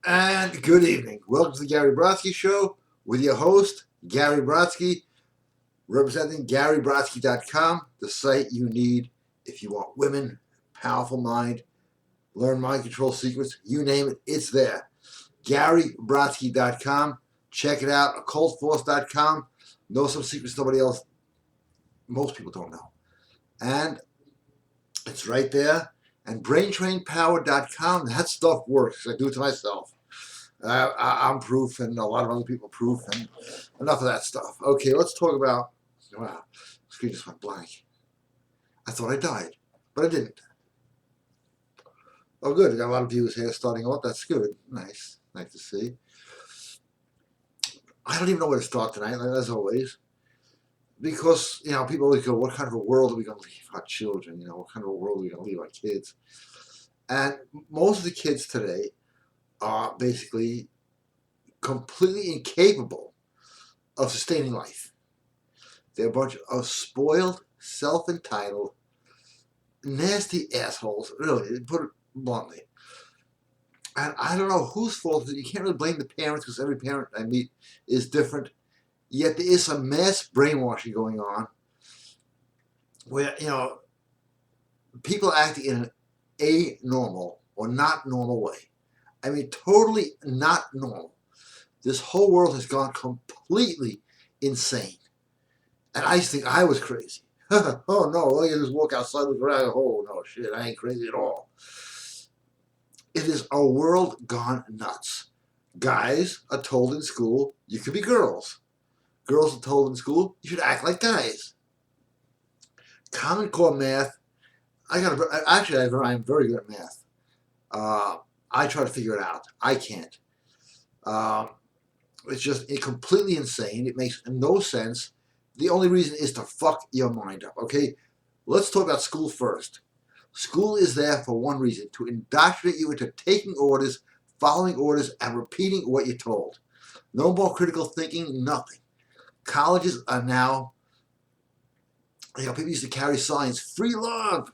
And good evening. Welcome to the Gary Brodsky Show with your host, Gary Brodsky, representing GaryBrodsky.com, the site you need if you want women, powerful mind, learn mind control secrets, you name it, it's there. GaryBrodsky.com. Check it out. OccultForce.com. Know some secrets nobody else, most people don't know. And it's right there. And BrainTrainPower.com. That stuff works. I do it to myself. I'm proof, and a lot of other people proof, and enough of that stuff. Okay, let's talk about. Wow, the screen just went blank. I thought I died, but I didn't. Oh, good. I got a lot of viewers here starting off. That's good. Nice to see. I don't even know where to start tonight, as always, because people always go, "What kind of a world are we going to leave our children? What kind of a world are we going to leave our kids?" And most of the kids today are basically completely incapable of sustaining life. They're a bunch of spoiled, self-entitled, nasty assholes, really, put it bluntly. And I don't know whose fault it is. You can't really blame the parents because every parent I meet is different. Yet there is some mass brainwashing going on where, people acting in an anormal or not normal way. I mean, totally not normal. This whole world has gone completely insane. And I used to think I was crazy. Oh no, all you do is walk outside, look around, oh no, shit, I ain't crazy at all. It is a world gone nuts. Guys are told in school, you could be girls. Girls are told in school, you should act like guys. Common Core math, I'm very good at math. I try to figure it out. I can't. It's just completely insane. It makes no sense. The only reason is to fuck your mind up, okay? Let's talk about school first. School is there for one reason, to indoctrinate you into taking orders, following orders, and repeating what you're told. No more critical thinking, nothing. Colleges are now, people used to carry signs, free love.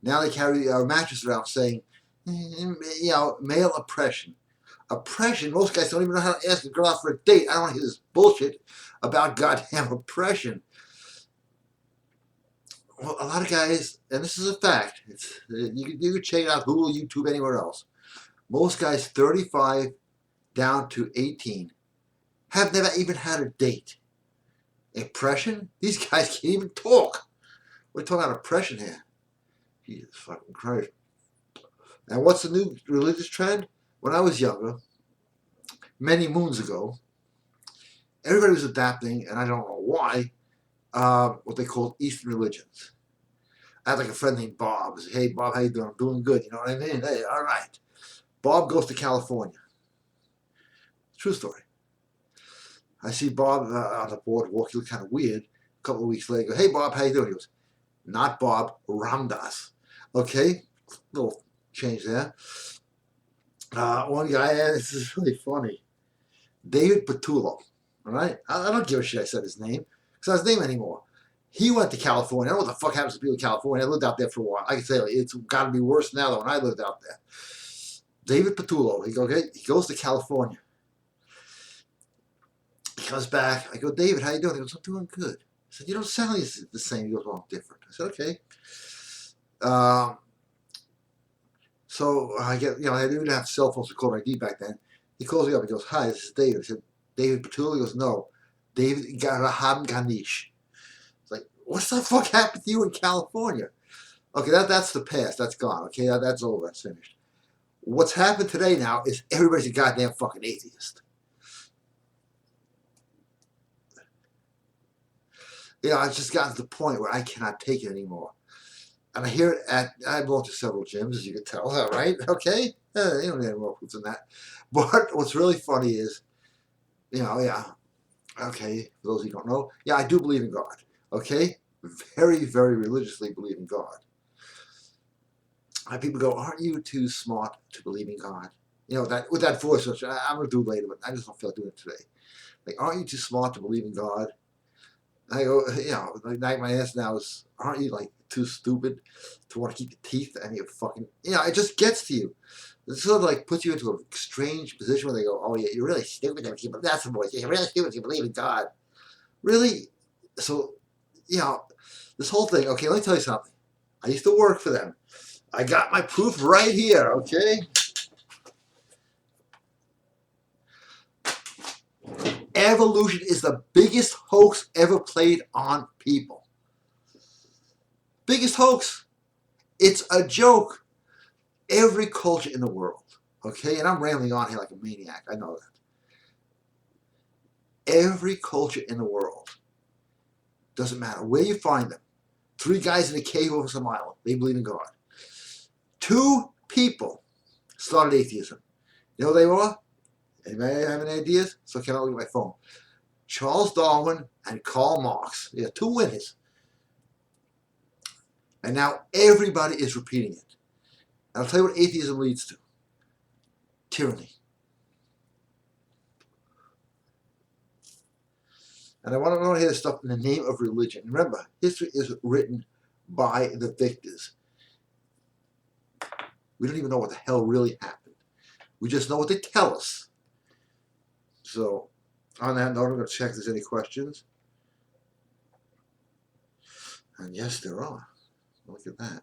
Now they carry a mattress around saying, male oppression. Oppression, most guys don't even know how to ask a girl out for a date. I don't want to hear this bullshit about goddamn oppression. Well, a lot of guys, and this is a fact, you can check it out, Google, YouTube, anywhere else. Most guys 35 down to 18 have never even had a date. Oppression? These guys can't even talk. We're talking about oppression here. Jesus fucking Christ. And what's the new religious trend? When I was younger, many moons ago, everybody was adapting, and I don't know why, what they called Eastern religions. I had like a friend named Bob. I said, hey, Bob, how you doing? I'm doing good. You know what I mean? Hey, all right. Bob goes to California. True story. I see Bob on the boardwalk. He looked kind of weird. A couple of weeks later, I go, hey, Bob, how you doing? He goes, not Bob, Ramdas. Okay, little change there. One guy, this is really funny. David Patullo. All right? I don't give a shit I said his name. It's not his name anymore. He went to California. I don't know what the fuck happens to people in California. I lived out there for a while. I can say it's got to be worse now than when I lived out there. David Patullo. He goes to California. He comes back. I go, David, how you doing? He goes, I'm doing good. I said, you don't sound the same. He goes, well, I'm different. I said, okay. So I get, I didn't have cell phones to call ID back then. He calls me up. He goes, hi, this is David. I said, David Patullo? He goes, no, David Garaham Ganesh. It's like, what the fuck happened to you in California? Okay, that's the past. That's gone. Okay, that's over. That's finished. What's happened today now is everybody's a goddamn fucking atheist. It's just gotten to the point where I cannot take it anymore. And I hear it I belong to several gyms, as you can tell, right? Okay? You don't need any more proof than that. But what's really funny is, okay, for those of you who don't know, I do believe in God. Okay? Very, very religiously believe in God. And people go, aren't you too smart to believe in God? That with that voice, which I'm going to do later, but I just don't feel like doing it today. Like, aren't you too smart to believe in God? And I go, like my answer now is, aren't you, like, too stupid to want to keep your teeth and your fucking, it just gets to you. It sort of like puts you into a strange position where they go, oh yeah, you're really stupid if you believe, that's the voice, you're really stupid if you believe in God. Really? So, this whole thing, okay, let me tell you something. I used to work for them. I got my proof right here, okay? Evolution is the biggest hoax ever played on people. Biggest hoax. It's a joke. Every culture in the world, okay? And I'm rambling on here like a maniac, I know that. Every culture in the world, doesn't matter where you find them. 3 guys in a cave over some island, they believe in God. 2 people started atheism. You know who they were? Anybody have any ideas? So can I look at my phone? Charles Darwin and Karl Marx. They are 2 winners. And now everybody is repeating it. And I'll tell you what atheism leads to. Tyranny. And I want to hear this stuff in the name of religion. Remember, history is written by the victors. We don't even know what the hell really happened. We just know what they tell us. So, on that note, I'm going to check if there's any questions. And yes, there are. Look at that.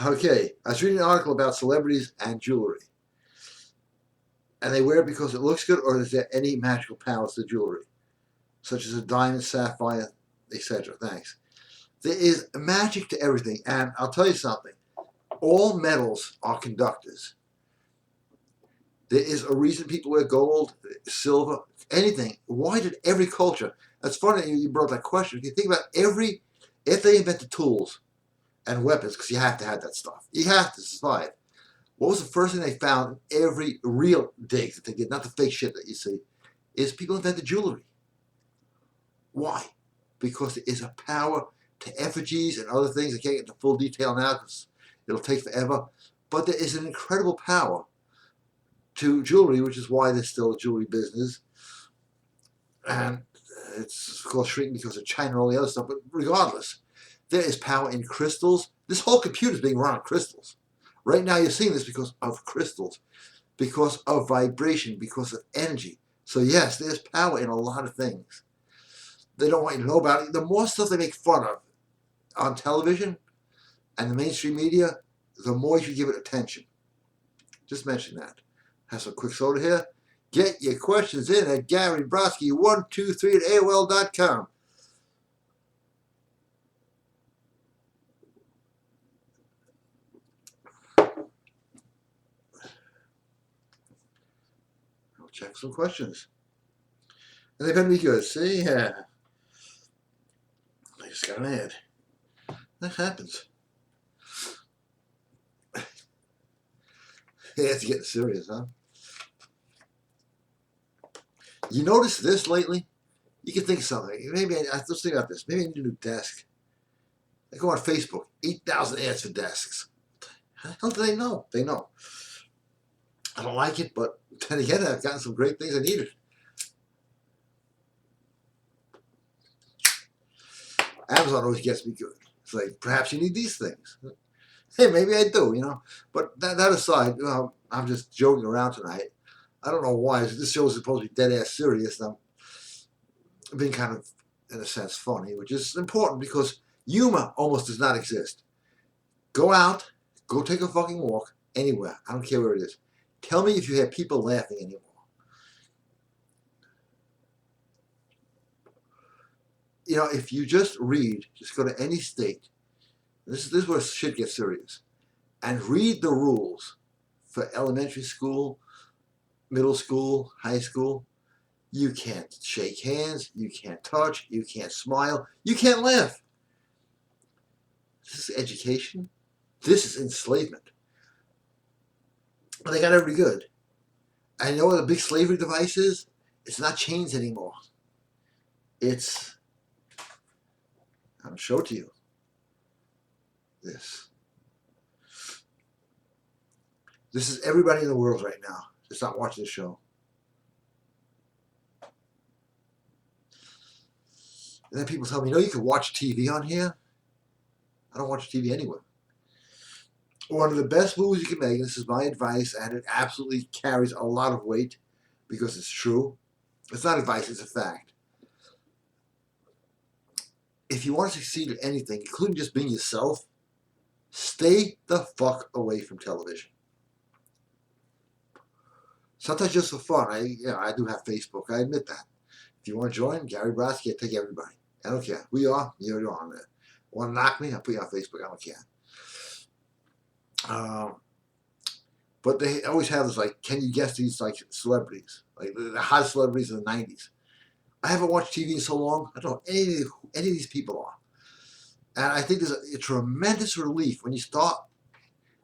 Okay, I was reading an article about celebrities and jewelry. And they wear it because it looks good, or is there any magical powers to jewelry? Such as a diamond, sapphire, etc. Thanks. There is magic to everything, and I'll tell you something. All metals are conductors. There is a reason people wear gold, silver, anything. Why did every culture? That's funny you brought that question. If you think about if they invented tools and weapons, because you have to have that stuff, you have to survive. What was the first thing they found in every real dig that they did, not the fake shit that you see, is people invented jewelry. Why? Because there is a power to effigies and other things. I can't get into full detail now because it'll take forever. But there is an incredible power to jewelry, which is why there's still a jewelry business. And it's of course shrinking because of China and all the other stuff. But regardless, there is power in crystals. This whole computer is being run on crystals. Right now you're seeing this because of crystals, because of vibration, because of energy. So yes, there's power in a lot of things. They don't want you to know about it. The more stuff they make fun of on television and the mainstream media, the more you should give it attention. Just mention that. Have some quick soda here. Get your questions in at Gary Brodsky 123 at AOL.com. I'll check some questions. And they better be good. See? Yeah. I just got an ad. That happens. Yeah, it's getting serious, huh? You notice this lately? You can think of something. Maybe let's think about this. Maybe I need a new desk. I go on Facebook. 8,000 ads for desks. How the hell do they know? They know. I don't like it, but then again, I've gotten some great things I needed. Amazon always gets me good. It's like, perhaps you need these things. Hey, maybe I do, But that aside, I'm just joking around tonight. I don't know why. This show is supposed to be dead-ass serious, and I'm being kind of, in a sense, funny, which is important because humor almost does not exist. Go out, go take a fucking walk, anywhere. I don't care where it is. Tell me if you have people laughing anymore. If you just read, just go to any state. This is where shit gets serious. And read the rules for elementary school, middle school, high school. You can't shake hands, you can't touch, you can't smile, you can't laugh. This is education. This is enslavement. But they got every good. And you know what the big slavery device is? It's not chains anymore. It's, I'll show it to you. This is everybody in the world right now that's not watching the show. And then people tell me, you can watch TV on here. I don't watch TV anywhere. One of the best movies you can make, and this is my advice, and it absolutely carries a lot of weight because it's true. It's not advice, it's a fact. If you want to succeed at anything, including just being yourself, stay the fuck away from television. Sometimes just for fun. I do have Facebook. I admit that. If you want to join, Gary Brodsky, I take everybody. I don't care who you are. You're on there. Want to knock me? I'll put you on Facebook. I don't care. But they always have this like, can you guess these like celebrities, like the hot celebrities of the '90s? I haven't watched TV in so long. I don't know any of these people are, and I think there's a tremendous relief when you start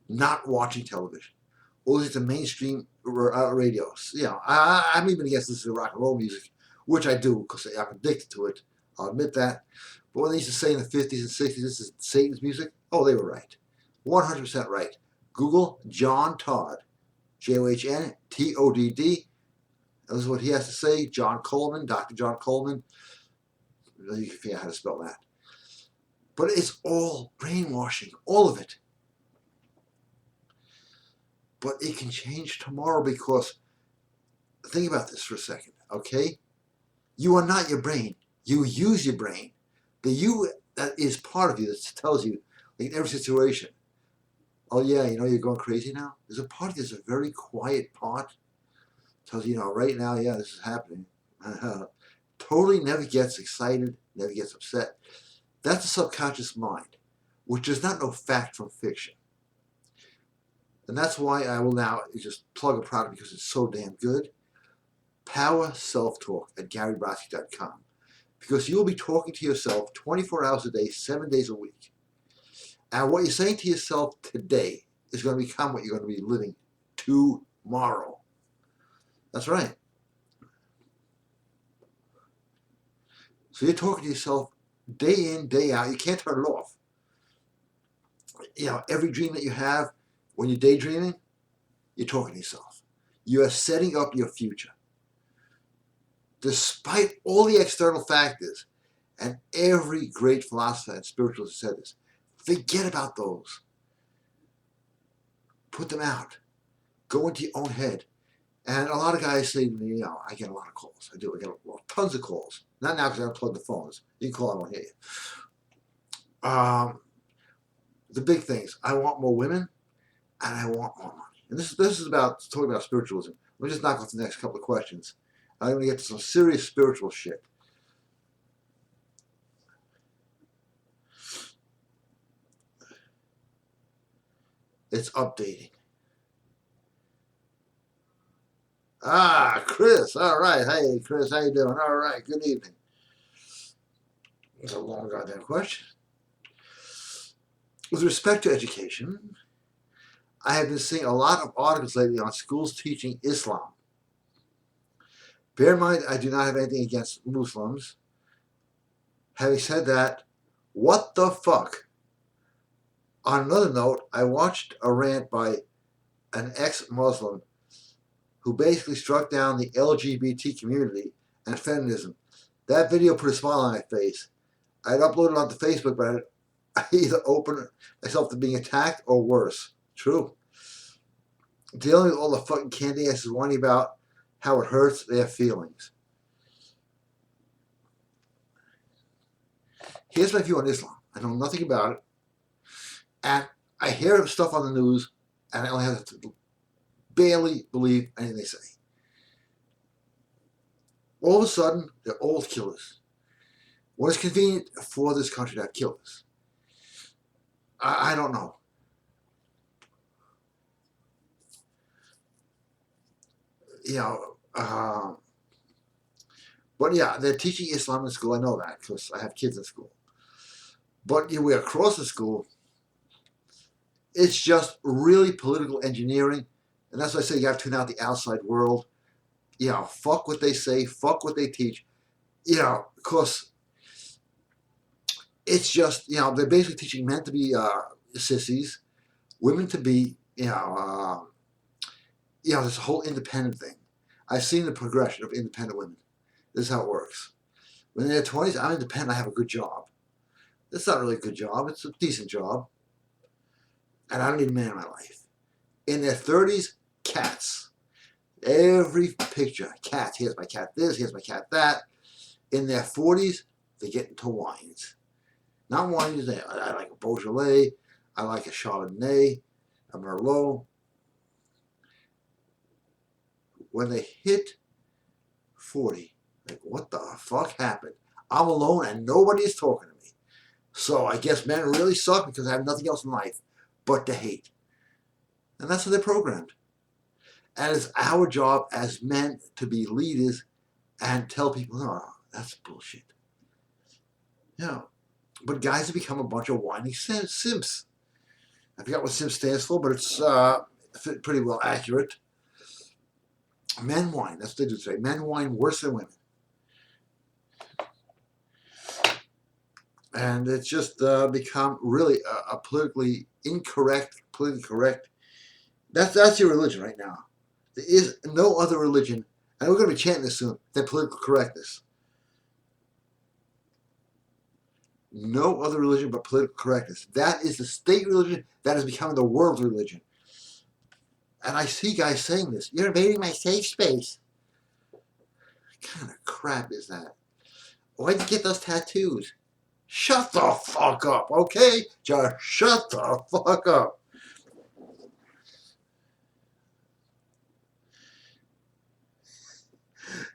not watching television. All these mainstream radios. I'm even against this rock and roll music, which I do because I'm addicted to it. I'll admit that. But when they used to say in the 50s and 60s this is Satan's music, oh, they were right. 100% right. Google John Todd, John Todd. This is what he has to say. John Coleman, Dr. John Coleman. You can figure out how to spell that. But it's all brainwashing, all of it. But it can change tomorrow because, think about this for a second, okay? You are not your brain. You use your brain. The you that is part of you that tells you, like in every situation, oh yeah, you're going crazy now? There's a part of you that's a very quiet part. Tells you, right now, yeah, this is happening. Totally never gets excited, never gets upset. That's the subconscious mind, which does not know fact from fiction. And that's why I will now just plug a product because it's so damn good. Power Self-Talk at GaryBrodsky.com. Because you'll be talking to yourself 24 hours a day, 7 days a week. And what you're saying to yourself today is going to become what you're going to be living tomorrow. That's right. So you're talking to yourself day in, day out. You can't turn it off. Every dream that you have, when you're daydreaming, you're talking to yourself. You are setting up your future. Despite all the external factors, and every great philosopher and spiritualist said this, forget about those. Put them out. Go into your own head. And a lot of guys say to me, I get a lot of calls. I do. I get tons of calls. Not now because I unplugged the phones. You can call, I won't hear you. The big things. I want more women, and I want more money. And this is about talking about spiritualism. Let me just knock off the next couple of questions. I'm going to get to some serious spiritual shit. It's updating. Chris. All right. Hey, Chris. How you doing? All right. Good evening. It's a long goddamn question. With respect to education, I have been seeing a lot of articles lately on schools teaching Islam. Bear in mind, I do not have anything against Muslims. Having said that, what the fuck? On another note, I watched a rant by an ex-Muslim who basically struck down the LGBT community and feminism. That video put a smile on my face. I'd uploaded it onto Facebook, but I either opened myself to being attacked or worse. True. Dealing with all the fucking candy asses whining about how it hurts their feelings. Here's my view on Islam. I know nothing about it. And I hear stuff on the news, and I only have to barely believe anything they say. All of a sudden, they're all killers. When it's convenient for this country to have killers. I don't know. But yeah, they're teaching Islam in school. I know that because I have kids in school. But we're across the school. It's just really political engineering. And that's why I say you have to tune out the outside world. Fuck what they say. Fuck what they teach. Because it's just, they're basically teaching men to be sissies, women to be, this whole independent thing. I've seen the progression of independent women. This is how it works. When they're in their 20s, I'm independent, I have a good job. It's not really a good job, it's a decent job. And I don't need a man in my life. In their 30s, cats. Every picture, cats. Here's my cat this, here's my cat that. In their 40s, they get into wines. Not wines, I like a Beaujolais, I like a Chardonnay, a Merlot. When they hit 40, like, what the fuck happened? I'm alone and nobody is talking to me. So I guess men really suck because I have nothing else in life but to hate. And that's how they're programmed. And it's our job as men to be leaders and tell people, no, that's bullshit. You know, but guys have become a bunch of whining simps. I forgot what simp stands for, but it's pretty well accurate. Men whine, that's what they do today. Men whine worse than women. And it's just become really a politically incorrect, politically correct. That's your religion right now. There is no other religion, and we're going to be chanting this soon, than political correctness. No other religion but political correctness. That is the state religion that is becoming the world religion. And I see guys saying this. You're invading my safe space. What kind of crap is that? Why'd you get those tattoos? Shut the fuck up, okay? Just shut the fuck up.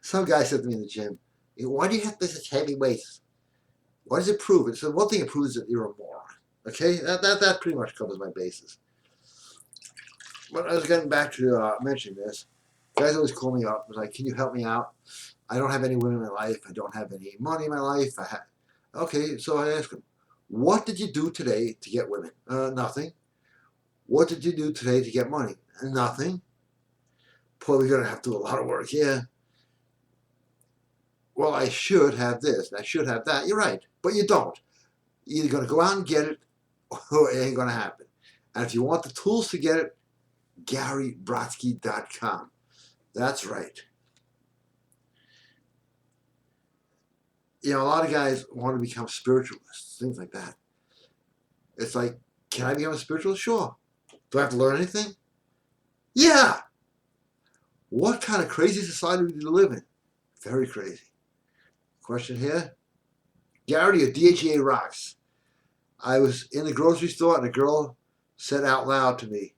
Some guy said to me in the gym, why do you have this heavy weights? What does it prove? It said one thing it proves is that you're a moron. Okay? That pretty much covers my bases. But I was getting back to mentioning this. Guys always call me up. Was like, can you help me out? I don't have any women in my life. I don't have any money in my life. Okay, so I asked him, what did you do today to get women? Nothing. What did you do today to get money? Nothing. Boy, we're going to have to do a lot of work here. Well, I should have this, and I should have that. You're right, but you don't. You're either going to go out and get it, or it ain't going to happen. And if you want the tools to get it, GaryBrodsky.com. That's right. You know, a lot of guys want to become spiritualists, things like that. It's like, can I become a spiritualist? Sure. Do I have to learn anything? Yeah. What kind of crazy society do you live in? Very crazy. Question here. Gary, your DHEA rocks. I was in the grocery store and a girl said out loud to me,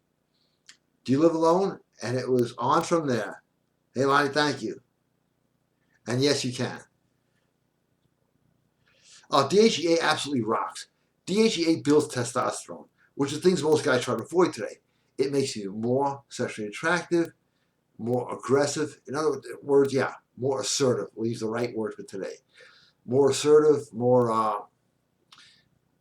do you live alone? And it was on from there. Hey, Lonnie, thank you. And yes, you can. Oh, DHEA absolutely rocks. DHEA builds testosterone, which is things most guys try to avoid today. It makes you more sexually attractive, more aggressive. In other words, yeah, more assertive. We'll use the right word for today. More assertive, more,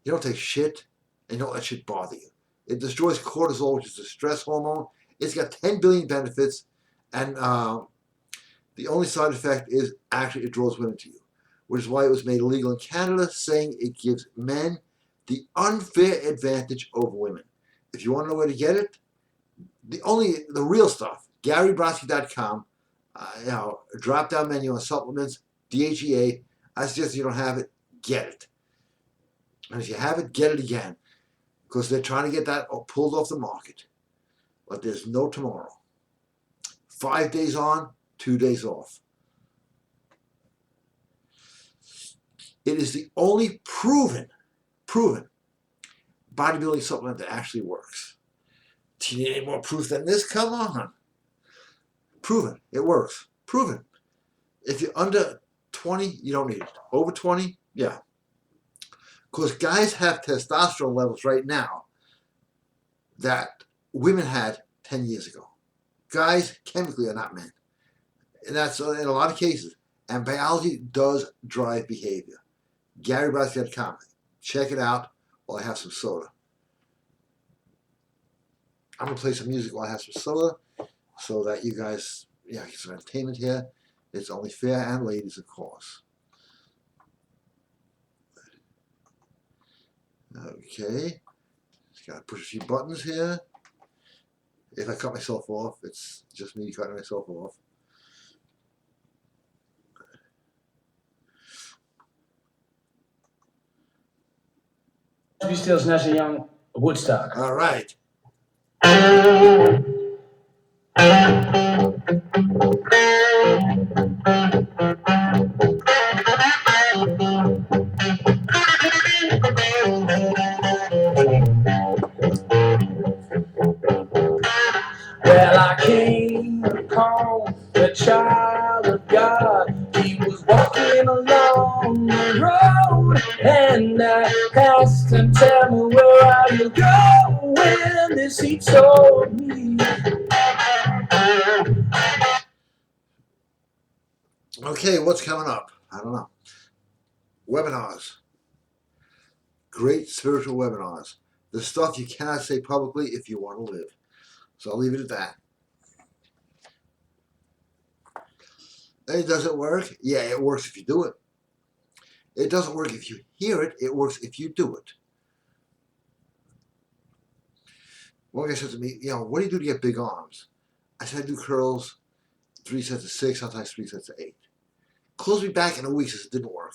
you don't take shit, and you don't let shit bother you. It destroys cortisol, which is the stress hormone. It's got 10 billion benefits, and the only side effect is actually it draws women to you, which is why it was made illegal in Canada, saying it gives men the unfair advantage over women. If you want to know where to get it, the real stuff, GaryBrodsky.com, drop-down menu on supplements, DHEA. I suggest you don't have it, get it. And if you have it, get it again, because they're trying to get that pulled off the market. But there's no tomorrow. 5 days on, 2 days off. It is the only proven bodybuilding supplement that actually works. Do you need any more proof than this? Come on. Proven. It works. Proven. If you're under 20, you don't need it. Over 20, yeah. Because guys have testosterone levels right now that women had 10 years ago. Guys chemically are not men. And that's in a lot of cases. And biology does drive behavior. GaryBrodsky.com. Check it out while I have some soda. I'm going to play some music while I have some soda so that you guys, get some entertainment here. It's only fair, and ladies, of course. Okay. Just got to push a few buttons here. If I cut myself off, it's just me cutting myself off. Be still snatching young Woodstock. All right. Well, I came upon the child of God. He was walking along the road, and I asked him, "Tell me, where are you going?" This he told me. Okay, what's coming up? I don't know. Webinars. Great spiritual webinars. The stuff you cannot say publicly if you want to live. So I'll leave it at that. And does it work? Yeah, it works if you do it. It doesn't work if you hear it. It works if you do it. One guy said to me, what do you do to get big arms? I said, I do curls, 3 sets of 6, sometimes 3 sets of 8. Calls me back in a week, says it didn't work.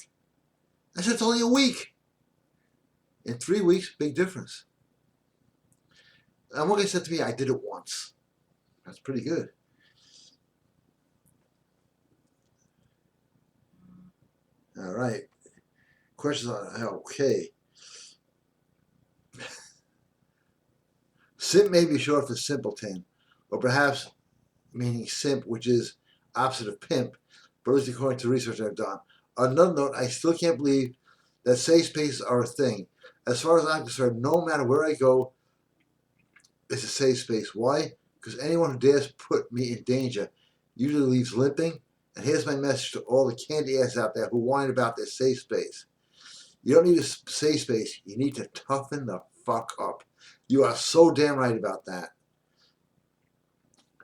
I said, it's only a week. In 3 weeks, big difference. And one guy said to me, I did it once. That's pretty good. All right. Questions on, okay. Simp may be short for simpleton, or perhaps meaning simp, which is opposite of pimp, but at least according to research I've done. On another note, I still can't believe that safe spaces are a thing. As far as I'm concerned, no matter where I go, it's a safe space. Why? Because anyone who dares put me in danger usually leaves limping. And here's my message to all the candy ass out there who whine about their safe space. You don't need a safe space. You need to toughen the fuck up. You are so damn right about that.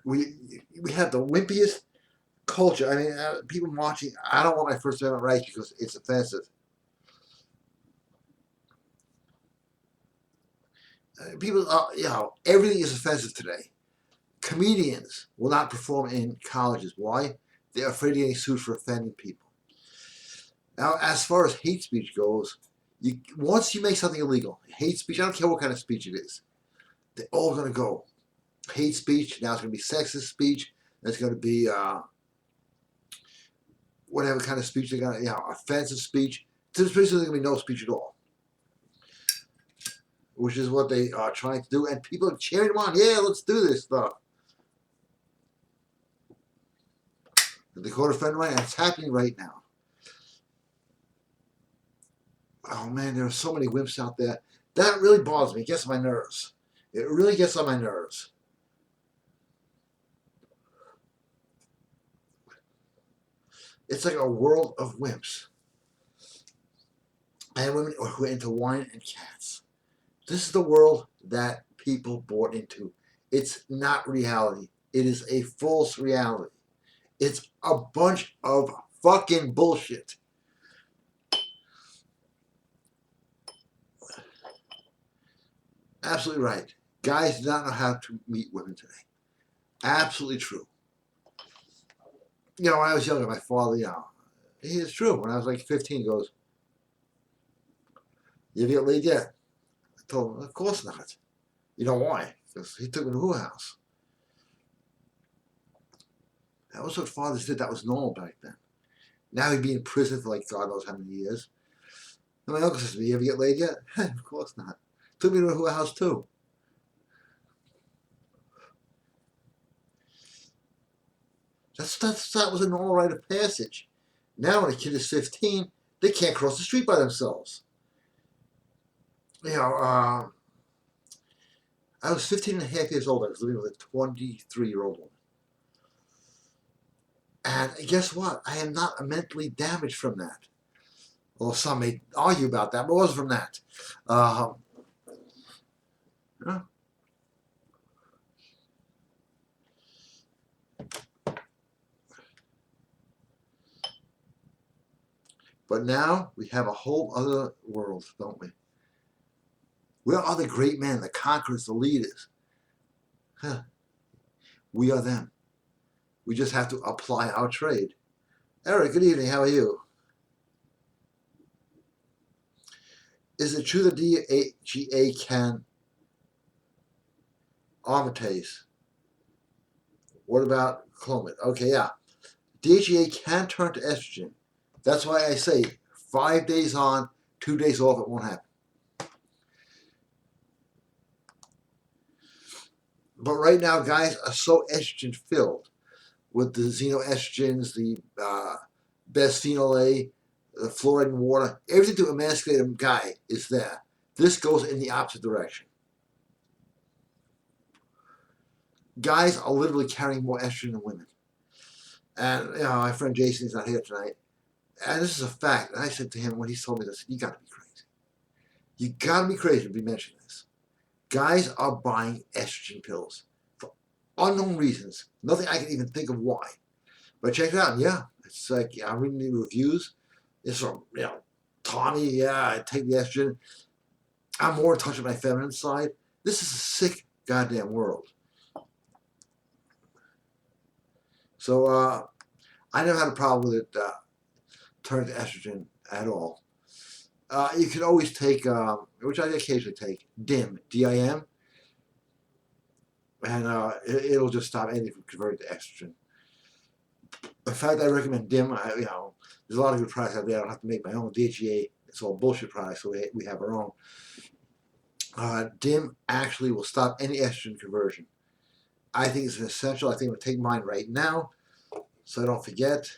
We have the wimpiest culture. I mean, people marching. I don't want my First Amendment rights because it's offensive. People, everything is offensive today. Comedians will not perform in colleges. Why? They're afraid of getting sued for offending people. Now, as far as hate speech goes, once you make something illegal, hate speech, I don't care what kind of speech it is, they're all going to go. Hate speech, now it's going to be sexist speech, it's going to be whatever kind of speech they're going to, offensive speech. There's basically going to be no speech at all, which is what they are trying to do, and people are cheering them on. Yeah, let's do this stuff. The Dakota friend of mine, and it's happening right now. Oh man, there are so many wimps out there. That really bothers me. It gets on my nerves. It really gets on my nerves. It's like a world of wimps. And women who are into wine and cats. This is the world that people bought into. It's not reality. It is a false reality. It's a bunch of fucking bullshit. Absolutely right. Guys do not know how to meet women today. Absolutely true. When I was younger, my father, he is true. When I was like 15, he goes, "You ever get laid yet?" I told him, "Of course not." You know why? Because he took me to her house. That was what fathers did. That was normal back then. Now he'd be in prison for like God knows how many years. And my uncle says to me, "You ever get laid yet?" Of course not. Took me to her house too. That was a normal rite of passage. Now when a kid is 15, they can't cross the street by themselves. I was 15 and a half years old. I was living with a 23-year-old woman. And guess what? I am not mentally damaged from that. Well, some may argue about that, but it wasn't from that. But now we have a whole other world, don't we? Where are the great men, the conquerors, the leaders? We are them. We just have to apply our trade. Eric, good evening. How are you? Is it true that DHEA can aromatase? What about clomid? Okay, yeah. DHEA can turn to estrogen. That's why I say 5 days on, 2 days off, it won't happen. But right now, guys are so estrogen filled with the xenoestrogens, the bisphenol A, the fluoride in water. Everything to emasculate a guy is there. This goes in the opposite direction. Guys are literally carrying more estrogen than women. And my friend Jason is not here tonight. And this is a fact. And I said to him when he told me this, you got to be crazy. You got to be crazy to be mentioning this. Guys are buying estrogen pills for unknown reasons. Nothing I can even think of why. But check it out. Yeah, it's like I'm reading the reviews. It's from Tommy. Yeah, I take the estrogen. I'm more in touch with my feminine side. This is a sick goddamn world. So I never had a problem with it turning to estrogen at all. You can always take, which I occasionally take, DIM, D-I-M, and it'll just stop anything from converting to estrogen. In fact, I recommend DIM. There's a lot of good products out there. I don't have to make my own. DHEA, it's all bullshit products, so we have our own. DIM actually will stop any estrogen conversion. I think it's an essential. I think I'm going to take mine right now so I don't forget.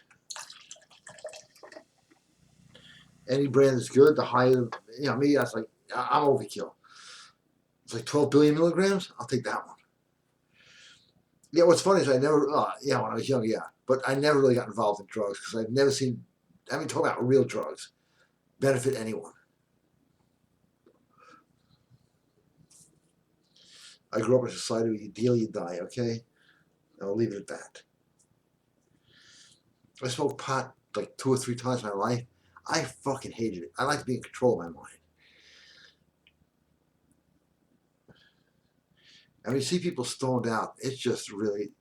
Any brand is good. The higher, me, that's like, I'm overkill. It's like 12 billion milligrams. I'll take that one. Yeah, what's funny is I never, when I was young, but I never really got involved in drugs because I've never seen, talk about real drugs, benefit anyone. I grew up in a society where you deal, you die, okay? I'll leave it at that. I smoked pot like 2 or 3 times in my life. I fucking hated it. I like to be in control of my mind. And when you see people stoned out, it's just really,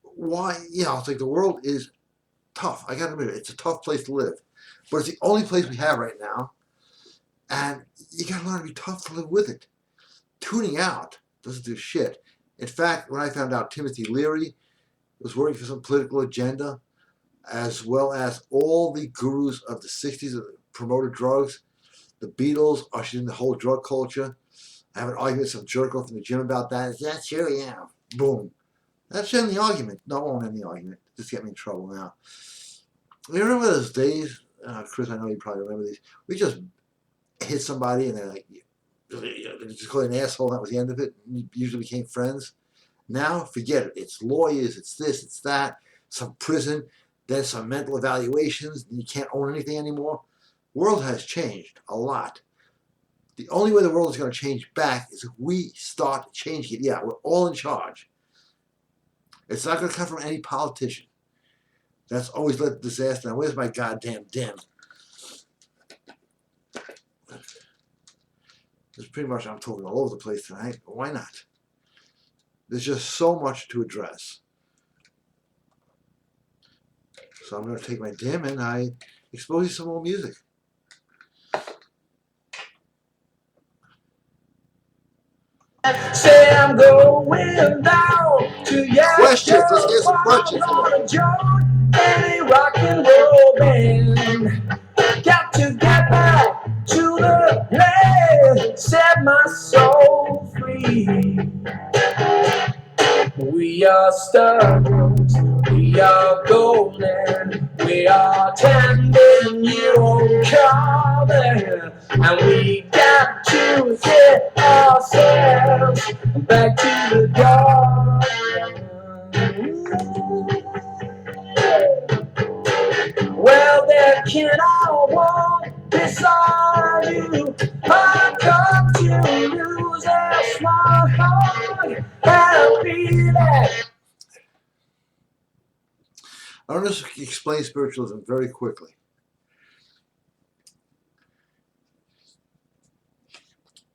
why? It's like the world is tough. I gotta admit it, it's a tough place to live. But it's the only place we have right now. And you gotta learn to be tough to live with it. Tuning out doesn't do shit. In fact, when I found out Timothy Leary was working for some political agenda, as well as all the gurus of the 60s that promoted drugs, the Beatles ushered in the whole drug culture. I have an argument with some jerk off in the gym about that. Yeah, sure, yeah. Boom. That's in the argument. No, it won't end the argument. Just get me in trouble now. You remember those days, Chris, I know you probably remember these. We just hit somebody and they're like, just call you an asshole. That was the end of it. We usually became friends. Now, forget it. It's lawyers, it's this, it's that, some prison, then some mental evaluations. You can't own anything anymore. The world has changed a lot. The only way the world is going to change back is if we start changing it. Yeah, we're all in charge. It's not going to come from any politician. That's always led to disaster. Now, where's my goddamn DIM? It's pretty much, I'm talking all over the place tonight, but why not? There's just so much to address. So I'm going to take my DIM and I expose you some more music. Say I'm going down to your Questions. Let's hear some questions gonna join any rock and roll band. Got to get back to the land, set my soul free. We are stars, we are golden, we are tending your calling, and we got to get ourselves back to the garden. Well, then can I walk beside you? I come to lose a small heart and be that. I want to explain spiritualism very quickly.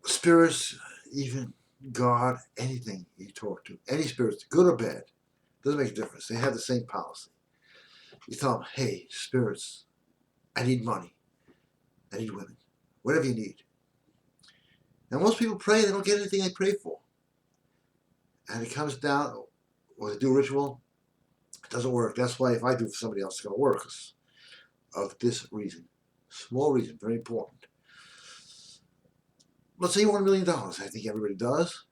Spirits, even God, anything you talk to, any spirits, good or bad, doesn't make a difference. They have the same policy. You tell them, hey, spirits, I need money. I need women. Whatever you need. And most people pray, they don't get anything they pray for. And it comes down, when they do a ritual, it doesn't work. That's why if I do it for somebody else, it's going to work. Of this reason. Small reason, very important. Let's say you want $1 million. I think everybody does.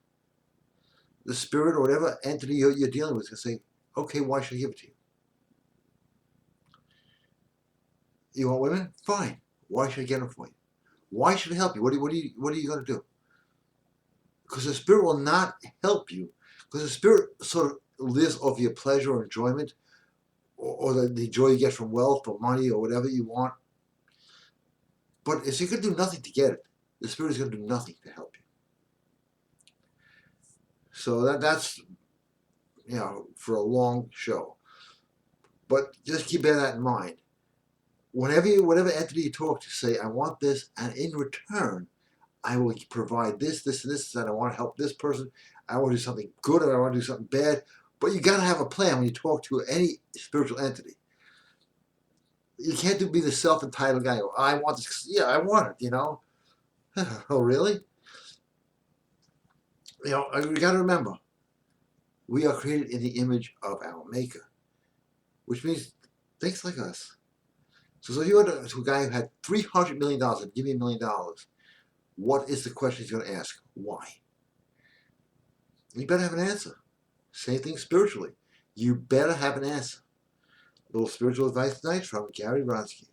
The spirit or whatever entity you're dealing with is going to say, okay, why should I give it to you? You want women? Fine. Why should I get them for you? Why should I help you? What are you going to do? Because the spirit will not help you. Because the spirit sort of lives off your pleasure or enjoyment, or the joy you get from wealth or money or whatever you want. But if you can do nothing to get it, the spirit is going to do nothing to help you. So that's for a long show. But just keep that in mind. Whatever entity you talk to, say, I want this, and in return, I will provide this, and this, and I want to help this person. I want to do something good, or I want to do something bad. But you got to have a plan when you talk to any spiritual entity. You can't be the self-entitled guy. I want this. Yeah, I want it, Oh, really? You got to remember, we are created in the image of our Maker, which means thinks like us. So if you were to a guy who had $300 million and give me $1 million, what is the question he's going to ask? Why? You better have an answer. Same thing spiritually. You better have an answer. A little spiritual advice tonight from Gary Brodsky.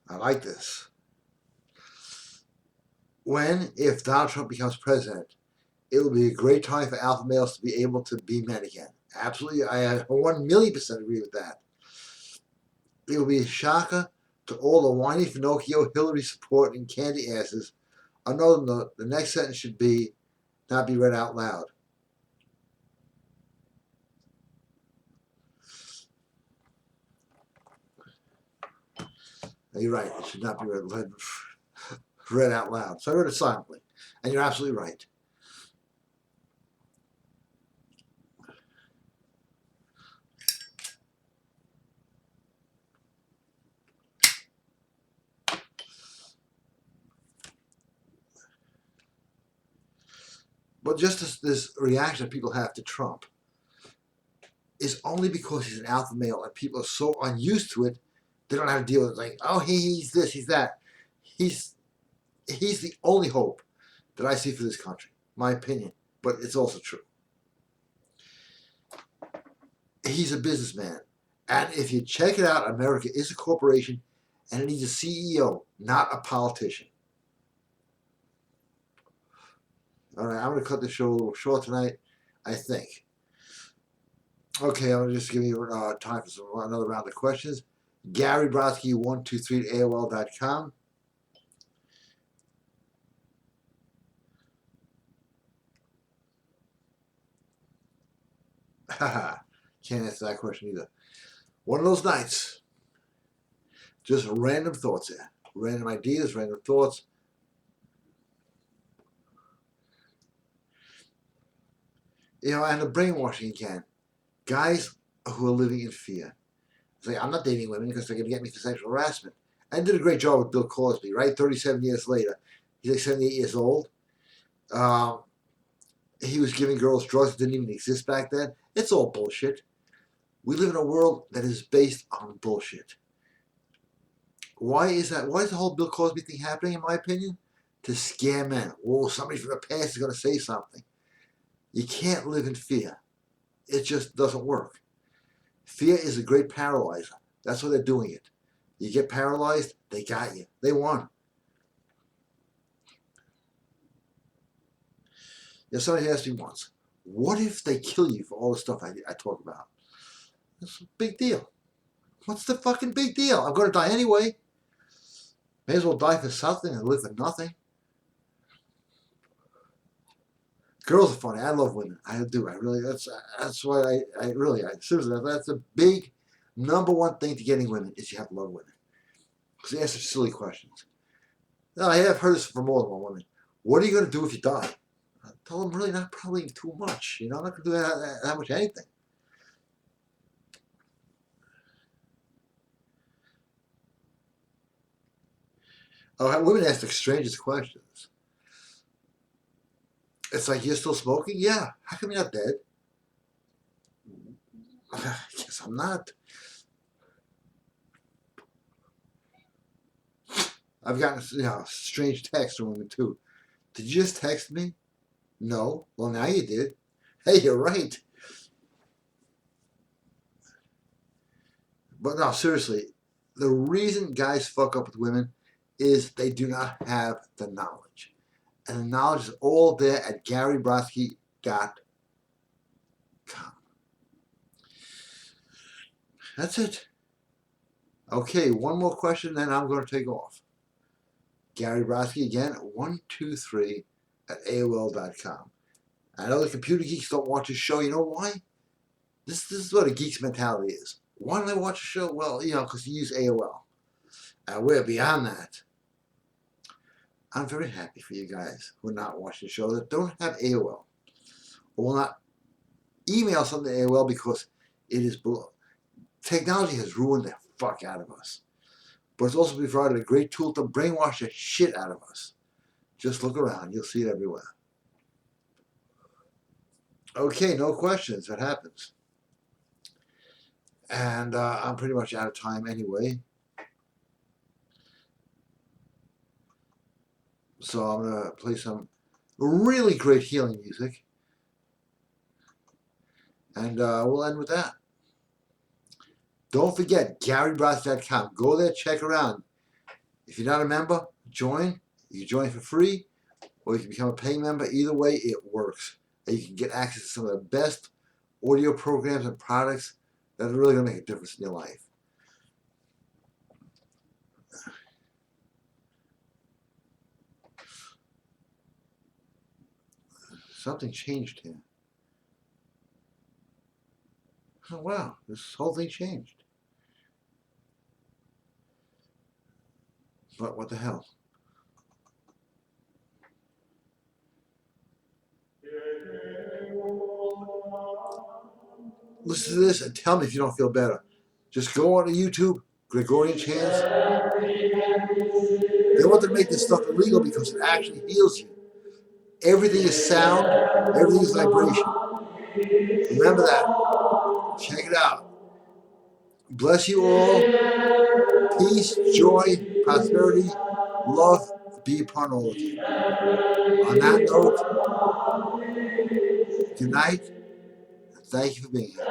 I like this. If Donald Trump becomes president, it will be a great time for alpha males to be able to be men again. Absolutely, I 1,000,000% agree with that. It will be a shocker to all the whiny Pinocchio, Hillary supporting candy asses. Another note, the next sentence should be not be read out loud. You're right, it should not be read out loud. So I read it silently. And you're absolutely right. But just this reaction people have to Trump is only because he's an alpha male and people are so unused to it, they don't know how to deal with it. Like, oh, he's this, he's that. He's the only hope that I see for this country, my opinion, but it's also true. He's a businessman. And if you check it out, America is a corporation and it needs a CEO, not a politician. All right, I'm going to cut the show a little short tonight, I think. Okay, I'm going to just give you time for another round of questions. Gary Brodsky 123 at AOL.com. Haha, can't answer that question either. One of those nights, just random thoughts there. Random ideas, random thoughts. And the brainwashing again. Guys who are living in fear. It's like, I'm not dating women because they're going to get me for sexual harassment. I did a great job with Bill Cosby, right? 37 years later. He's like 78 years old. He was giving girls drugs that didn't even exist back then. It's all bullshit. We live in a world that is based on bullshit. Why is that? Why is the whole Bill Cosby thing happening, in my opinion? To scare men. Oh, somebody from the past is going to say something. You can't live in fear. It just doesn't work. Fear is a great paralyzer. That's why they're doing it. You get paralyzed, they got you. They won. Somebody asked me once, what if they kill you for all the stuff I talk about? That's a big deal. What's the fucking big deal? I'm going to die anyway. May as well die for something and live for nothing. Girls are funny. I love women. I do. I really. That's why I really. Seriously. That's a big number one thing to getting women is you have to love women. Because they ask such silly questions. Now I have heard this from more than one woman. What are you going to do if you die? I tell them really not probably too much. I'm not going to do that much anything. Oh, women ask the strangest questions. It's like, you're still smoking? Yeah. How come you're not dead? Yes, I'm not. I've gotten strange texts from women too. Did you just text me? No. Well, now you did. Hey, you're right. But no, seriously, the reason guys fuck up with women is they do not have the knowledge. And the knowledge is all there at GaryBrodsky.com. That's it. Okay, one more question, then I'm going to take off. Gary Brodsky again, 123 at AOL.com. I know the computer geeks don't watch this show. You know why? This is what a geek's mentality is. Why don't they watch a show? Well, because you use AOL. And we're beyond that. I'm very happy for you guys who are not watching the show that don't have AOL or will not email something to AOL because it is below. Technology has ruined the fuck out of us. But it's also provided a great tool to brainwash the shit out of us. Just look around. You'll see it everywhere. Okay, no questions. That happens. And I'm pretty much out of time anyway. So I'm going to play some really great healing music. And we'll end with that. Don't forget, GaryBrodsky.com. Go there, check around. If you're not a member, join. You can join for free, or you can become a paying member. Either way, it works. And you can get access to some of the best audio programs and products that are really going to make a difference in your life. Something changed here. Oh, wow, this whole thing changed. But what the hell? Listen to this and tell me if you don't feel better. Just go on to YouTube, Gregorian chants. They want to make this stuff illegal because it actually heals you. Everything is sound, everything is vibration. Remember that. Check it out. Bless you all. Peace, joy, prosperity, love be upon all of you. On that note, good night. Thank you for being here.